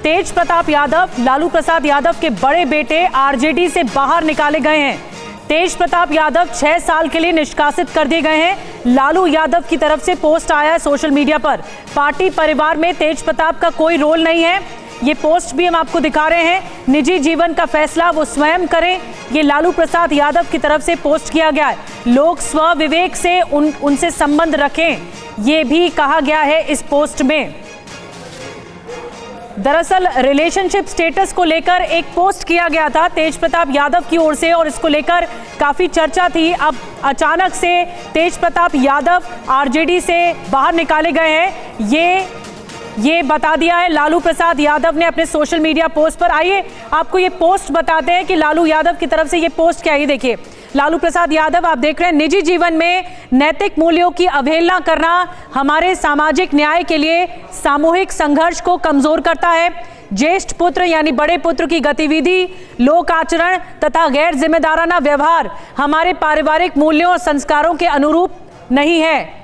तेज प्रताप यादव लालू प्रसाद यादव के बड़े बेटे आरजेडी से बाहर निकाले गए हैं। तेज प्रताप यादव 6 साल के लिए निष्कासित कर दिए गए हैं। लालू यादव की तरफ से पोस्ट आया है सोशल मीडिया पर। पार्टी परिवार में तेज प्रताप का कोई रोल नहीं है। ये पोस्ट भी हम आपको दिखा रहे हैं। निजी जीवन का फैसला वो स्वयं करें, ये लालू प्रसाद यादव की तरफ से पोस्ट किया गया है। लोग स्व विवेक से उनसे संबंध रखें, ये भी कहा गया है इस पोस्ट में। दरअसल रिलेशनशिप स्टेटस को लेकर एक पोस्ट किया गया था तेज प्रताप यादव की ओर से और इसको लेकर काफी चर्चा थी। अब अचानक से तेज प्रताप यादव आरजेडी से बाहर निकाले गए हैं, ये बता दिया है लालू प्रसाद यादव ने अपने सोशल मीडिया पोस्ट पर। आइए आपको ये पोस्ट बताते हैं कि लालू यादव की तरफ से ये पोस्ट क्या है। ये देखिए, लालू प्रसाद यादव आप देख रहे हैं, निजी जीवन में नैतिक मूल्यों की अवहेलना करना हमारे सामाजिक न्याय के लिए सामूहिक संघर्ष को कमजोर करता है। ज्येष्ठ पुत्र यानी बड़े पुत्र की गतिविधि, लोक आचरण तथा गैर जिम्मेदाराना व्यवहार हमारे पारिवारिक मूल्यों और संस्कारों के अनुरूप नहीं है।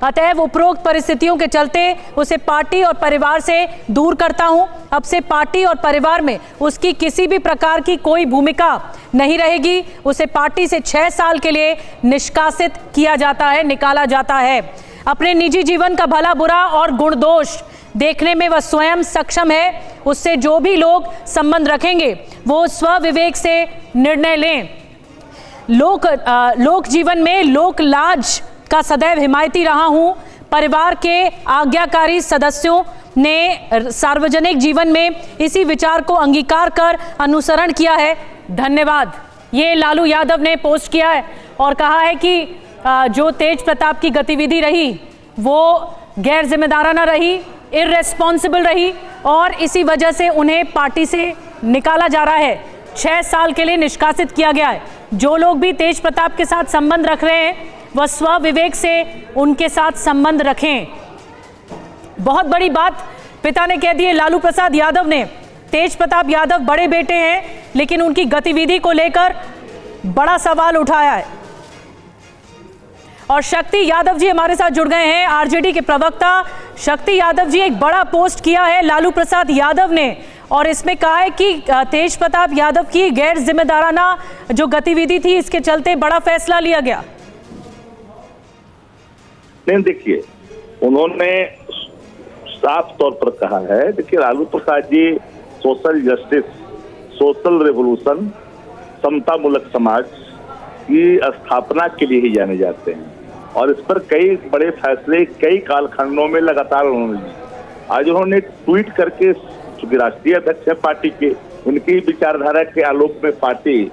अतएव उपरोक्त परिस्थितियों के चलते उसे पार्टी और परिवार से दूर करता हूं। अब से पार्टी और परिवार में उसकी किसी भी प्रकार की कोई भूमिका नहीं रहेगी। उसे पार्टी से 6 साल के लिए निष्कासित किया जाता है, निकाला जाता है। अपने निजी जीवन का भला बुरा और गुण दोष देखने में वह स्वयं सक्षम है। उससे जो भी लोग संबंध रखेंगे वो स्व विवेक से निर्णय लें। लोक जीवन में लोक लाज का सदैव हिमायती रहा हूं। परिवार के आज्ञाकारी सदस्यों ने सार्वजनिक जीवन में इसी विचार को अंगीकार कर अनुसरण किया है। धन्यवाद। ये लालू यादव ने पोस्ट किया है और कहा है कि जो तेज प्रताप की गतिविधि रही वो गैर जिम्मेदाराना रही, इररेस्पॉन्सिबल रही और इसी वजह से उन्हें पार्टी से निकाला जा रहा है। 6 साल के लिए निष्कासित किया गया है। जो लोग भी तेज प्रताप के साथ संबंध रख रहे हैं वह स्व विवेक से उनके साथ संबंध रखें। बहुत बड़ी बात पिता ने कह दी है लालू प्रसाद यादव ने। तेज प्रताप यादव बड़े बेटे हैं लेकिन उनकी गतिविधि को लेकर बड़ा सवाल उठाया है। और शक्ति यादव जी हमारे साथ जुड़ गए हैं, आरजेडी के प्रवक्ता। शक्ति यादव जी, एक बड़ा पोस्ट किया है लालू प्रसाद यादव ने और इसमें कहा है कि तेज प्रताप यादव की गैर जिम्मेदाराना जो गतिविधि थी इसके चलते बड़ा फैसला लिया गया। नहीं, देखिए, उन्होंने साफ तौर पर कहा है, देखिए Lalu Prasad ji social justice, social revolution, समतामूलक समाज की स्थापना के लिए ही जाने जाते हैं और इस पर कई बड़े फैसले कई कालखंडों में लगातार उन्होंने लिए। आज उन्होंने ट्वीट करके, चूंकि राष्ट्रीय अध्यक्ष है पार्टी के, उनकी विचारधारा के आलोक में पार्टी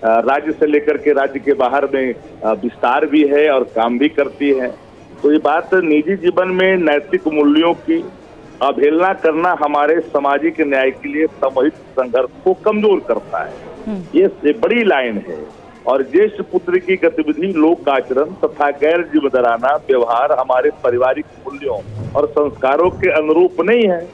राज्य से लेकर के राज्य के बाहर में विस्तार भी है और काम भी करती है। तो ये बात निजी जीवन में नैतिक मूल्यों की अवहेलना करना हमारे सामाजिक न्याय के लिए सामूहिक संघर्ष को कमजोर करता है, ये बड़ी लाइन है। और ज्येष्ठ पुत्र की गतिविधि, लोक आचरण तथा गैर जिम्मेदाराना व्यवहार हमारे पारिवारिक मूल्यों और संस्कारों के अनुरूप नहीं है।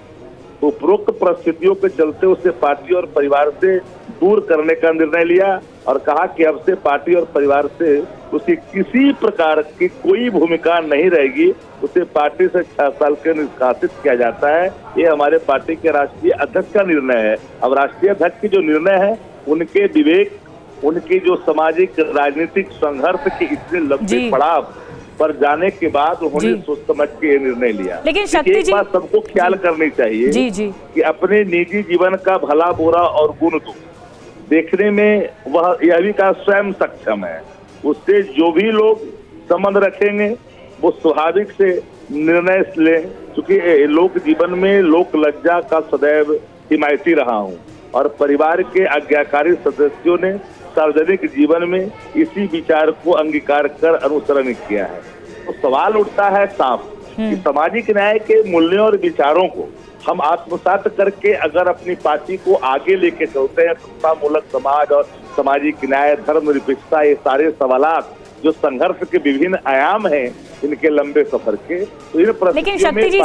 तो उपरोक्त परिस्थितियों के चलते उसे पार्टी और परिवार से दूर करने का निर्णय लिया और कहा कि अब से पार्टी और परिवार से उसकी किसी प्रकार की कोई भूमिका नहीं रहेगी। उसे पार्टी से 6 साल के निष्कासित किया जाता है। ये हमारे पार्टी के राष्ट्रीय अध्यक्ष का निर्णय है। अब राष्ट्रीय अध्यक्ष की जो निर्णय है, उनके विवेक, उनकी जो सामाजिक राजनीतिक संघर्ष की इतने लंबे पड़ाव पर जाने के बाद उन्होंने सोच समझ के ये निर्णय लिया। लेकिन शक्ति एक बात सबको ख्याल करनी चाहिए कि अपने निजी जीवन का भला बुरा और गुण दोष देखने में वह यह भी का स्वयं सक्षम है। उससे जो भी लोग संबंध रखेंगे वो स्वाभाविक से निर्णय लें, क्योंकि लोक जीवन में लोक लज्जा का सदैव हिमायती रहा हूँ और परिवार के आज्ञाकारी सदस्यों ने सार्वजनिक जीवन में इसी विचार को अंगीकार कर अनुसरण किया है। तो सवाल उठता है साफ कि सामाजिक न्याय के मूल्यों और विचारों को हम आत्मसात करके अगर अपनी पार्टी को आगे लेके चलते हैं, समतामूलक समाज और सामाजिक न्याय, धर्मनिरपेक्षता, ये सारे सवालात जो संघर्ष के विभिन्न आयाम हैं इनके लंबे सफर के, तो इन लेकिन शक्ति जी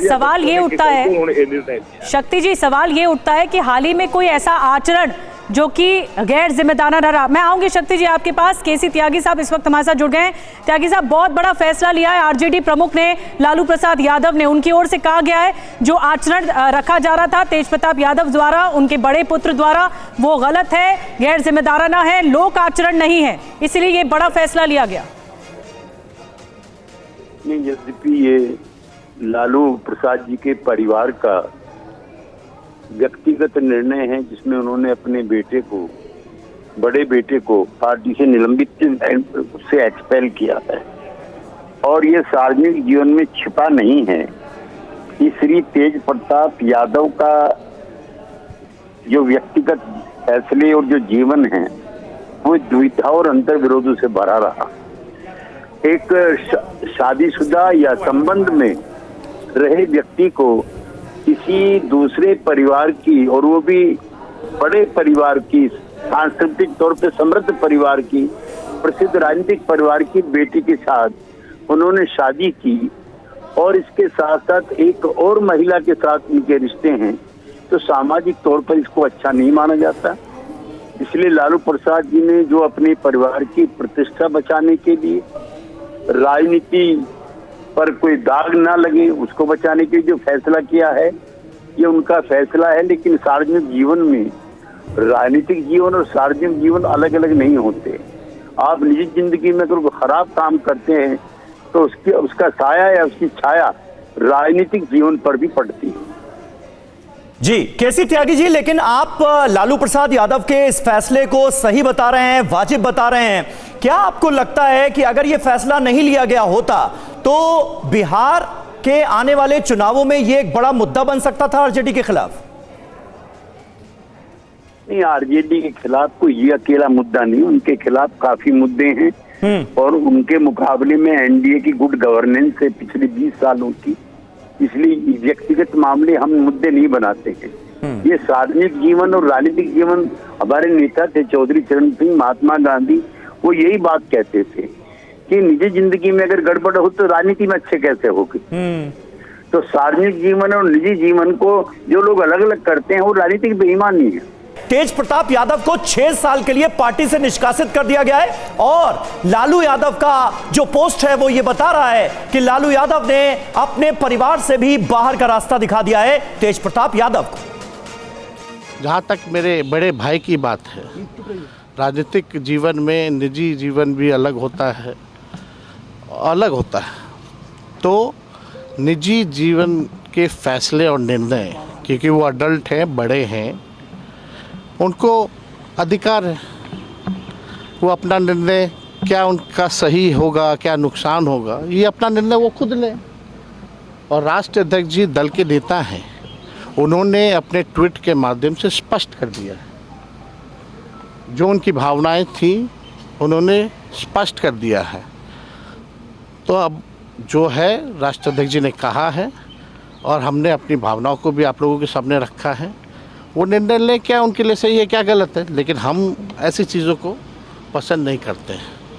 सवाल ये उठता है, शक्ति जी सवाल ये उठता है कि हाल ही में कोई ऐसा आचरण जो कि गैर जिम्मेदाराना रहा। मैं आऊंगी शक्ति जी आपके पास। केसी त्यागी साहब इस वक्त हमारे साथ जुड़ गए हैं। त्यागी साहब, बहुत बड़ा फैसला लिया है आरजेडी प्रमुख ने, लालू प्रसाद यादव ने। उनकी ओर से कहा गया है जो आचरण रखा जा रहा था तेज प्रताप यादव द्वारा, उनके बड़े पुत्र द्वारा, वो गलत है, गैर जिम्मेदाराना है, लोक आचरण नहीं है, इसलिए ये बड़ा फैसला लिया गया। नहीं, यद्यपि ये लालू प्रसाद जी के परिवार का व्यक्तिगत निर्णय है जिसमें उन्होंने अपने बेटे को, बड़े बेटे को पार्टी से निलंबित से एक्सपेल किया है और ये सार्वजनिक जीवन में छिपा नहीं है। कि श्री तेज प्रताप यादव का जो व्यक्तिगत फैसले और जो जीवन है वो द्विधा और अंतर विरोधों से भरा रहा। एक शादीशुदा या संबंध में रहे व्यक्ति को किसी दूसरे परिवार की, और वो भी बड़े परिवार की, सांस्कृतिक तौर पे समृद्ध परिवार की, प्रसिद्ध राजनीतिक परिवार की बेटी के साथ उन्होंने शादी की और इसके साथ साथ एक और महिला के साथ उनके रिश्ते हैं, तो सामाजिक तौर पर इसको अच्छा नहीं माना जाता। इसलिए लालू प्रसाद जी ने जो अपने परिवार की प्रतिष्ठा बचाने के लिए, राजनीति पर कोई दाग ना लगे उसको बचाने के लिए जो फैसला किया है, ये उनका फैसला है। लेकिन सार्वजनिक जीवन में राजनीतिक जीवन और सार्वजनिक जीवन अलग अलग नहीं होते। आप निजी जिंदगी में अगर खराब काम करते हैं तो उसका साया या उसकी छाया राजनीतिक जीवन पर भी पड़ती है। जी केसी त्यागी जी, लेकिन आप लालू प्रसाद यादव के इस फैसले को सही बता रहे हैं, वाजिब बता रहे हैं। क्या आपको लगता है कि अगर यह फैसला नहीं लिया गया होता तो बिहार के आने वाले चुनावों में यह एक बड़ा मुद्दा बन सकता था आरजेडी के खिलाफ? नहीं, आरजेडी के खिलाफ कोई ये अकेला मुद्दा नहीं, उनके खिलाफ काफी मुद्दे हैं और उनके मुकाबले में एनडीए की गुड गवर्नेंस है पिछले 20 सालों की। इसलिए व्यक्तिगत मामले हम मुद्दे नहीं बनाते हैं। ये सार्वजनिक जीवन और राजनीतिक जीवन, हमारे नेता थे चौधरी चरण सिंह, महात्मा गांधी, वो यही बात कहते थे कि निजी जिंदगी में अगर गड़बड़ हो तो राजनीति में अच्छे कैसे होगी। तो सार्वजनिक जीवन और निजी जीवन को जो लोग अलग अलग करते हैं वो राजनीतिक बेईमानी है। तेज प्रताप यादव को 6 साल के लिए पार्टी से निष्कासित कर दिया गया है और लालू यादव का जो पोस्ट है वो ये बता रहा है कि लालू यादव ने अपने परिवार से भी बाहर का रास्ता दिखा दिया है तेज प्रताप यादव को। जहाँ तक मेरे बड़े भाई की बात है, राजनीतिक जीवन में निजी जीवन भी अलग होता है, तो निजी जीवन के फैसले और निर्णय, क्योंकि वो अडल्ट हैं, बड़े हैं, उनको अधिकार है, वो अपना निर्णय, क्या उनका सही होगा क्या नुकसान होगा, ये अपना निर्णय वो खुद लें। और राष्ट्रीय अध्यक्ष जी दल के नेता हैं, उन्होंने अपने ट्वीट के माध्यम से स्पष्ट कर दिया है, जो उनकी भावनाएं थी उन्होंने स्पष्ट कर दिया है। तो अब जो है राष्ट्रीय अध्यक्ष जी ने कहा है और हमने अपनी भावनाओं को भी आप लोगों के सामने रखा है, वो निर्णय लें क्या उनके लिए सही है क्या गलत है, लेकिन हम ऐसी चीज़ों को पसंद नहीं करते हैं।